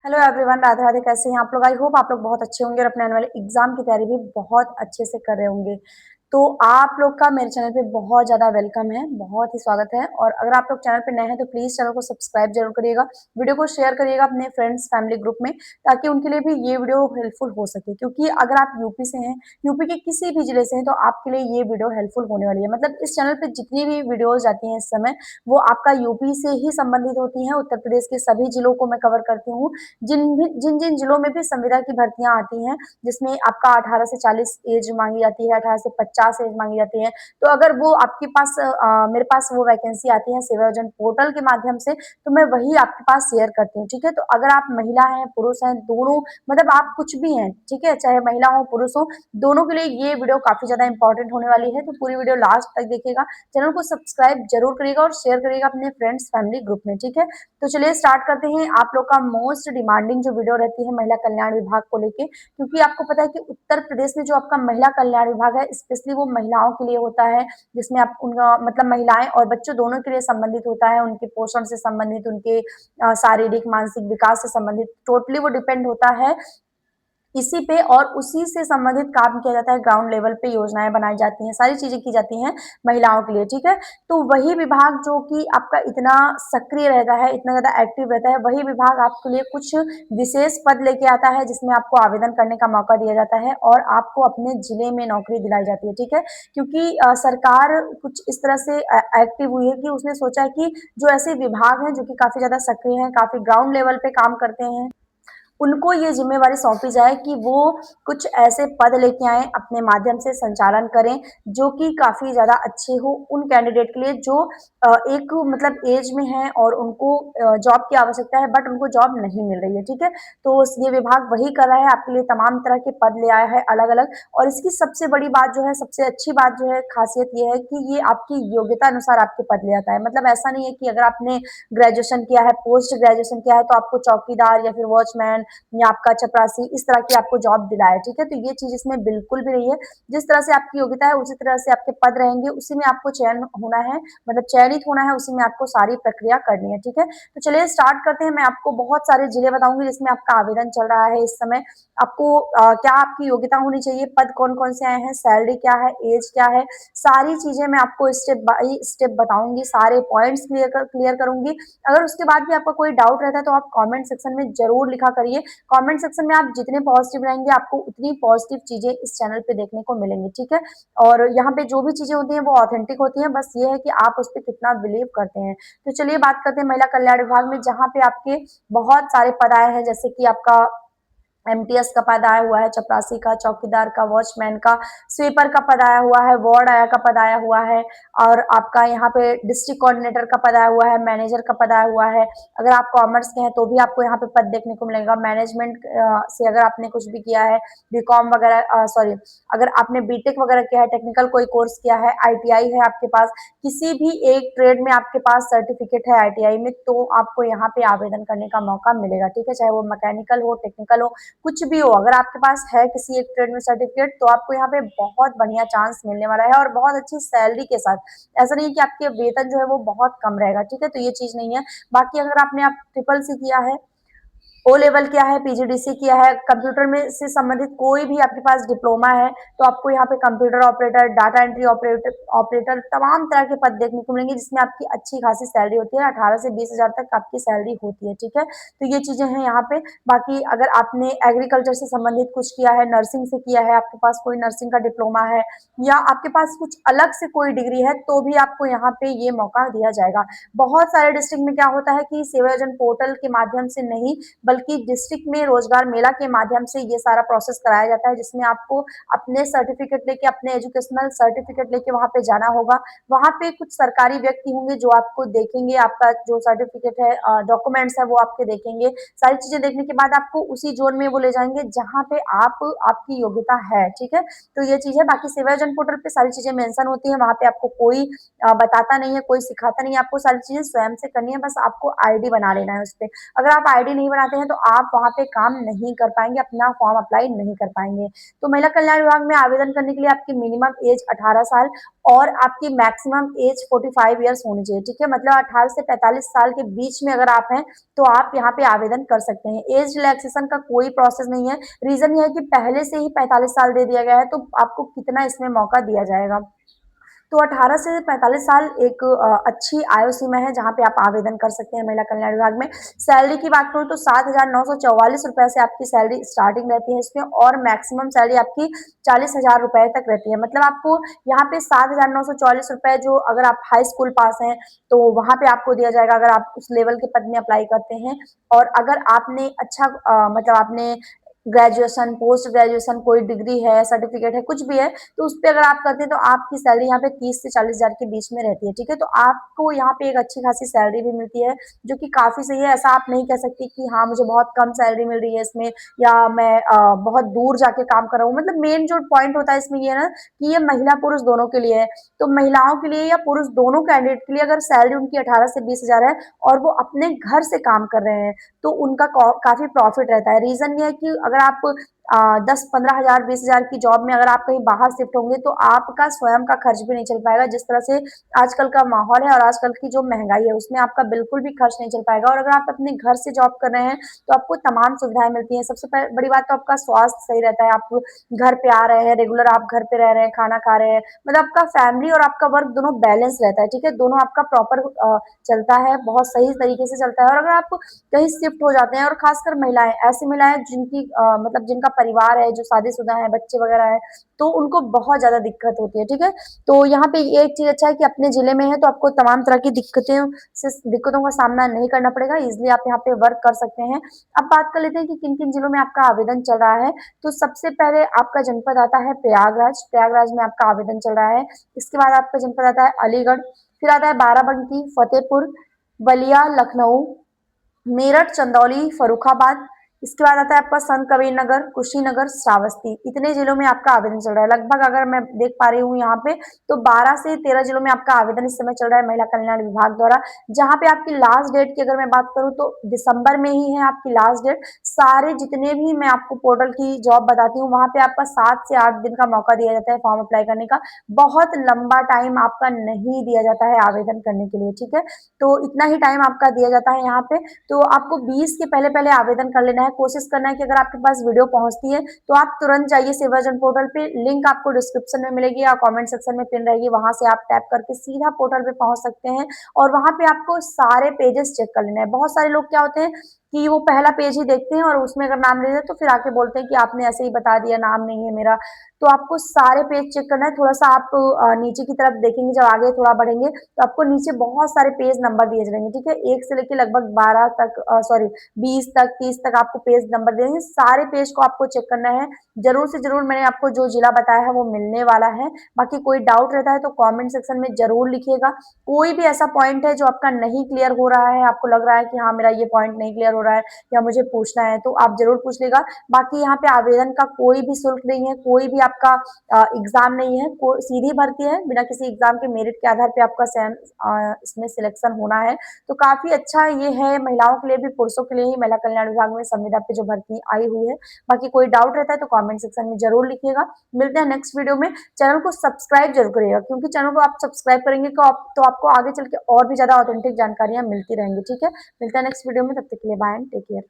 Hello everyone, Radhe Radhe. कैसे हैं आप लोग? आई होप आप लोग बहुत अच्छे होंगे और अपने आने वाले एग्जाम की तैयारी भी बहुत अच्छे से कर रहे होंगे। तो आप लोग का मेरे चैनल पे बहुत ज़्यादा वेलकम है, बहुत ही स्वागत है। और अगर आप लोग चैनल पे नए हैं तो प्लीज़ चैनल को सब्सक्राइब जरूर करिएगा, वीडियो को शेयर करिएगा अपने फ्रेंड्स फैमिली ग्रुप में, ताकि उनके लिए भी ये वीडियो हेल्पफुल हो सके। क्योंकि अगर आप यूपी से हैं, यूपी के किसी भी जिले से हैं, तो आपके लिए ये वीडियो हेल्पफुल होने वाली है। मतलब इस चैनल पे जितनी भी वीडियोज जाती हैं इस समय, वो आपका यूपी से ही संबंधित होती हैं। उत्तर प्रदेश के सभी जिलों को मैं कवर करती हूँ। जिन जिन जिलों में भी संविदा की भर्तियां आती हैं, जिसमें आपका 18 से 40 एज मांगी जाती है, 18 से 50 एज मांगी जाती है, तो अगर वो आपके पास मेरे पास वो वैकेंसी आती है सेवा योजना पोर्टल के माध्यम से, तो मैं वही आपके पास शेयर करती हूँ। ठीक है, तो अगर आप महिला हैं पुरुष हैं, दोनों मतलब आप कुछ भी हैं, ठीक है, चाहे महिला हो पुरुष हो, दोनों के लिए ये वीडियो काफी ज्यादा इंपॉर्टेंट होने वाली है। तो पूरी वीडियो लास्ट तक देखिएगा, चैनल को सब्सक्राइब जरूर करिएगा और शेयर करिएगा अपने फ्रेंड्स फैमिली ग्रुप में। ठीक है, तो चलिए स्टार्ट करते हैं। आप लोग का मोस्ट डिमांडिंग जो वीडियो रहती है महिला कल्याण विभाग को लेके, क्योंकि आपको पता है कि उत्तर प्रदेश में जो आपका महिला कल्याण विभाग है, स्पेशली वो महिलाओं के लिए होता है, जिसमें आप उनका मतलब महिलाएं और बच्चों दोनों के लिए संबंधित होता है। उनके पोषण से संबंधित, उनके शारीरिक मानसिक विकास से संबंधित टोटली वो डिपेंड होता है इसी पे, और उसी से संबंधित काम किया जाता है। ग्राउंड लेवल पे योजनाएं बनाई जाती हैं, सारी चीजें की जाती हैं महिलाओं के लिए। ठीक है, तो वही विभाग जो कि आपका इतना सक्रिय रहता है, इतना ज्यादा एक्टिव रहता है, वही विभाग आपके लिए कुछ विशेष पद लेके आता है, जिसमें आपको आवेदन करने का मौका दिया जाता है और आपको अपने जिले में नौकरी दिलाई जाती है। ठीक है, क्योंकि सरकार कुछ इस तरह से एक्टिव हुई है कि उसने सोचा है कि जो ऐसे विभाग हैं जो कि काफी ज्यादा सक्रिय हैं, काफी ग्राउंड लेवल पे काम करते हैं, उनको ये जिम्मेवारी सौंपी जाए कि वो कुछ ऐसे पद लेके आए, अपने माध्यम से संचालन करें, जो कि काफी ज्यादा अच्छे हो उन कैंडिडेट के लिए जो एक मतलब एज में है और उनको जॉब की आवश्यकता है, बट उनको जॉब नहीं मिल रही है। ठीक है, तो ये विभाग वही कर रहा है, आपके लिए तमाम तरह के पद ले आया है अलग अलग। और इसकी सबसे बड़ी बात जो है, सबसे अच्छी बात जो है, खासियत ये है कि ये आपकी योग्यता अनुसार आपके पद ले आता है। मतलब ऐसा नहीं है कि अगर आपने ग्रेजुएशन किया है, पोस्ट ग्रेजुएशन किया है, तो आपको चौकीदार या फिर वॉचमैन या आपका चपरासी इस तरह की आपको जॉब दिलाए। ठीक है, तो ये चीज इसमें बिल्कुल भी नहीं है। जिस तरह से आपकी योग्यता है उसी तरह से आपके पद रहेंगे, उसी में आपको चयन होना है, मतलब चयनित होना है, उसी में आपको सारी प्रक्रिया करनी है। ठीक है, तो चलिए स्टार्ट करते हैं। मैं आपको बहुत सारे जिले बताऊंगी जिसमें आपका आवेदन चल रहा है इस समय। आपको क्या आपकी योग्यता होनी चाहिए, पद कौन कौन से आए हैं, सैलरी क्या है, एज क्या है, सारी चीजें मैं आपको स्टेप बाई स्टेप बताऊंगी, सारे पॉइंट्स क्लियर करूंगी। अगर उसके बाद भी आपका कोई डाउट रहता है तो आप कमेंट सेक्शन में जरूर लिखा करिए। कमेंट सेक्शन में आप जितने पॉजिटिव रहेंगे, आपको उतनी पॉजिटिव चीजें इस चैनल पे देखने को मिलेंगी। ठीक है, और यहाँ पे जो भी चीजें होती हैं वो ऑथेंटिक होती हैं, बस ये है कि आप उस पर कितना बिलीव करते हैं। तो चलिए बात करते हैं महिला कल्याण विभाग में, जहाँ पे आपके बहुत सारे पद आए हैं, जैसे कि आपका एमटीएस का पद आया हुआ है, चपरासी का, चौकीदार का, वॉचमैन का, स्वीपर का पद आया हुआ है, वार्ड आया का पद आया हुआ है, और आपका यहाँ पे डिस्ट्रिक्ट कोऑर्डिनेटर का पद आया हुआ है, मैनेजर का पद आया हुआ है। अगर आप कॉमर्स के हैं तो भी आपको यहाँ पे पद देखने को मिलेगा। मैनेजमेंट से अगर आपने कुछ भी किया है, बीकॉम वगैरह, सॉरी, अगर आपने बीटेक वगैरह किया है, टेक्निकल कोई कोर्स किया है, आईटीआई है आपके पास, किसी भी एक ट्रेड में आपके पास सर्टिफिकेट है आईटीआई में, तो आपको यहाँ पे आवेदन करने का मौका मिलेगा। ठीक है, चाहे वो मैकेनिकल हो, टेक्निकल हो, कुछ भी हो, अगर आपके पास है किसी एक ट्रेड में सर्टिफिकेट, तो आपको यहाँ पे बहुत बढ़िया चांस मिलने वाला है, और बहुत अच्छी सैलरी के साथ। ऐसा नहीं है कि आपके वेतन जो है वो बहुत कम रहेगा। ठीक है, तो ये चीज नहीं है। बाकी अगर आपने आप ट्रिपल सी किया है, ओ लेवल किया है, पीजीडीसी किया है, कंप्यूटर में से संबंधित कोई भी आपके पास डिप्लोमा है, तो आपको यहाँ पे computer operator, data entry operator operator तमाम तरह के पद देखने को मिलेंगे, जिसमें आपकी अच्छी खासी सैलरी होती है। 18 से 20 हजार तक आपकी सैलरी होती है। ठीक है, तो ये चीजें हैं यहाँ पे। बाकी अगर आपने एग्रीकल्चर से संबंधित कुछ किया है, नर्सिंग से किया है, आपके पास कोई नर्सिंग का डिप्लोमा है, या आपके पास कुछ अलग से कोई डिग्री है, तो भी आपको यहाँ पे ये मौका दिया जाएगा। बहुत सारे डिस्ट्रिक्ट में क्या होता है कि सेवा योजना पोर्टल के माध्यम से नहीं, बल्कि डिस्ट्रिक्ट में रोजगार मेला के माध्यम से ये सारा प्रोसेस कराया जाता है, जिसमें आपको अपने सर्टिफिकेट लेके, अपने एजुकेशनल सर्टिफिकेट लेके वहां पे जाना होगा। वहां पे कुछ सरकारी व्यक्ति होंगे जो आपको देखेंगे, आपका जो सर्टिफिकेट है, डॉक्यूमेंट्स है, वो आपके देखेंगे। सारी चीजें देखने के बाद आपको उसी जोन में वो ले जाएंगे जहां पे आपकी योग्यता है। ठीक है, तो ये चीज है। बाकी सेवा योजना पोर्टल पे सारी चीजें मेंशन होती है, वहां पे आपको कोई बताता नहीं है, कोई सिखाता नहीं है, आपको सारी चीजें स्वयं से करनी है। बस आपको आईडी बना लेना है उस पर। अगर आप आईडी नहीं बनाते हैं तो आप वहाँ पे काम नहीं कर पाएँगे, अपना फॉर्म अप्लाई नहीं कर पाएँगे। तो महिला कल्याण विभाग में आवेदन करने के लिए आपकी मिनिमम एज 18 साल और आपकी मैक्सिमम एज 45 ईयर्स होनी चाहिए, ठीक है? मतलब 18 से 45 साल के बीच में अगर आप हैं, तो आप यहाँ पे आवेदन कर सकते हैं। एज रिलैक्सेशन का कोई प्रोसेस नहीं है, रीज़न ये है कि पहले से ही 45 साल दे दिया गया है, तो आपको कितना इसमें मौका दिया जाएगा। तो 18 से 45 साल एक अच्छी आयु सीमा है जहाँ पे आप आवेदन कर सकते हैं महिला कल्याण विभाग में। सैलरी की बात करूँ तो 7,944 रुपए से आपकी सैलरी स्टार्टिंग रहती है इसमें और मैक्सिमम सैलरी आपकी 40,000 रुपए तक रहती है। मतलब आपको यहाँ पे 7,944 रुपए जो अगर आप हाई स्कूल पास हैं तो वहाँ पे आपको दिया जाएगा अगर आप उस लेवल के पद में अप्लाई करते हैं और अगर आपने अच्छा मतलब आपने ग्रेजुएशन, पोस्ट ग्रेजुएशन कोई डिग्री है, सर्टिफिकेट है, कुछ भी है, तो उस पे अगर आप करते हैं तो आपकी सैलरी यहाँ पे 30 से 40,000 के बीच में रहती है, ठीक है? तो आपको यहाँ पे एक अच्छी खासी सैलरी भी मिलती है, जो कि काफ़ी सही है। ऐसा आप नहीं कह सकते कि हाँ, मुझे बहुत कम सैलरी मिल रही है इसमें या मैं बहुत दूर जाके काम कर रहा हूँ। मतलब मेन जो पॉइंट होता है इसमें ये है ना कि ये महिला-पुरुष दोनों के लिए है। तो महिलाओं के लिए या पुरुष दोनों कैंडिडेट के लिए अगर सैलरी उनकी 18 से 20,000 है और वो अपने घर से काम कर रहे हैं, तो उनका काफ़ी प्रॉफिट रहता है। रीज़न ये है कि अगर आप 10-15,000 20,000 की जॉब में अगर आप कहीं बाहर शिफ्ट होंगे तो आपका स्वयं का खर्च भी नहीं चल पाएगा। जिस तरह से आजकल का माहौल है और आजकल की जो महंगाई है उसमें आपका बिल्कुल भी खर्च नहीं चल पाएगा और अगर आप अपने घर से जॉब कर रहे हैं तो आपको तमाम सुविधाएं मिलती हैं। सबसे बड़ी बात तो आपका स्वास्थ्य सही रहता है। आप घर पे आ रहे हैं, रेगुलर आप घर पे रह रहे हैं, खाना खा रहे हैं, मतलब आपका फैमिली और आपका वर्क दोनों बैलेंस रहता है, ठीक है? दोनों आपका प्रॉपर चलता है, बहुत सही तरीके से चलता है और अगर आप कहीं शिफ्ट हो जाते हैं और खासकर महिलाएं, ऐसी महिलाएं जिनकी मतलब जिनका परिवार है, जो शादीशुदा है, बच्चे वगैरह हैं, तो उनको बहुत ज्यादा दिक्कत होती है, ठीक है? तो यहाँ पे ये एक चीज अच्छा है कि अपने जिले में है तो आपको तमाम तरह की दिक्कतों का सामना नहीं करना पड़ेगा, इजिली आप यहाँ पे वर्क कर सकते हैं। अब बात कर लेते हैं कि किन किन जिलों में आपका आवेदन चल रहा है। तो सबसे पहले आपका जनपद आता है प्रयागराज, प्रयागराज में आपका आवेदन चल रहा है। इसके बाद आपका जनपद आता है अलीगढ़, फिर आता है बाराबंकी, फतेहपुर, बलिया, लखनऊ, मेरठ, चंदौली, फर्रुखाबाद, इसके बाद आता है आपका संत कबीर नगर, कुशीनगर, श्रावस्ती। इतने जिलों में आपका आवेदन चल रहा है। लगभग अगर मैं देख पा रही हूँ यहाँ पे तो 12 से 13 जिलों में आपका आवेदन इस समय चल रहा है महिला कल्याण विभाग द्वारा। जहाँ पे आपकी लास्ट डेट की अगर मैं बात करूँ तो दिसंबर में ही है आपकी लास्ट डेट। सारे जितने भी मैं आपको पोर्टल की जॉब बताती हूँ वहां पे आपका 7 से 8 दिन का मौका दिया जाता है फॉर्म अप्लाई करने का। बहुत लंबा टाइम आपका नहीं दिया जाता है आवेदन करने के लिए, ठीक है? तो इतना ही टाइम आपका दिया जाता है यहाँ पे। तो आपको 20 के पहले-पहले आवेदन कर लेना है। कोशिश करना है कि अगर आपके पास वीडियो पहुँचती है, तो आप तुरंत जाइए सेवा जन पोर्टल पे, लिंक आपको डिस्क्रिप्शन में मिलेगी या कमेंट सेक्शन में पिन रहेगी, वहाँ से आप टैप करके सीधा पोर्टल पे पहुँच सकते हैं और वहाँ पे आपको सारे पेजेस चेक कर लेना है। बहुत सारे लोग क्या होते हैं कि वो पहला पेज ही देखते हैं और उसमें अगर नाम नहीं है तो फिर आके बोलते हैं कि आपने ऐसे ही बता दिया, नाम नहीं है मेरा। तो आपको सारे पेज चेक करना है। थोड़ा-सा आप नीचे की तरफ देखेंगे, जब आगे थोड़ा बढ़ेंगे, तो आपको नीचे बहुत सारे पेज नंबर दिए जाएँगे, ठीक है? 1 से लेके लगभग 12 तक सॉरी 20 तक, 30 तक आपको पेज नंबर देंगे। सारे पेज को आपको चेक करना है। ज़रूर से ज़रूर मैंने आपको जो जिला बताया है, वो मिलने वाला है। बाकी कोई डाउट रहता है, तो कमेंट सेक्शन में ज़रूर लिखिएगा। कोई भी ऐसा पॉइंट है, जो आपका नहीं क्लियर हो रहा है, आपको लग रहा है कि हाँ, मेरा ये पॉइंट नहीं क्लियर हो रहा है या मुझे पूछना है, तो आप ज़रूर पूछ लीजिएगा। बाकी यहाँ पे आवेदन का कोई भी शुल्क नहीं है, कोई भी आपका एग्ज़ाम नहीं है, को सीधी भर्ती है, बिना किसी एग्ज़ाम के मेरिट के आधार पे आपका इसमें सिलेक्शन होना है। तो काफ़ी अच्छा ये है, महिलाओं के लिए भी, पुरुषों के लिए ही महिला कल्याण विभाग में संविदा पे जो भर्ती आई हुई है। बाकी कोई डाउट रहता है तो कमेंट सेक्शन में ज़रूर लिखिएगा। मिलते हैं नेक्स्ट वीडियो में। चैनल को सब्सक्राइब ज़रूर करिएगा क्योंकि चैनल को आप सब्सक्राइब करेंगे तो आपको आगे चल के और भी ज़्यादा ऑथेंटिक जानकारियाँ मिलती रहेंगी, ठीक है? मिलते हैं नेक्स्ट वीडियो में, तब तक के लिए बाय एंड टेक केयर।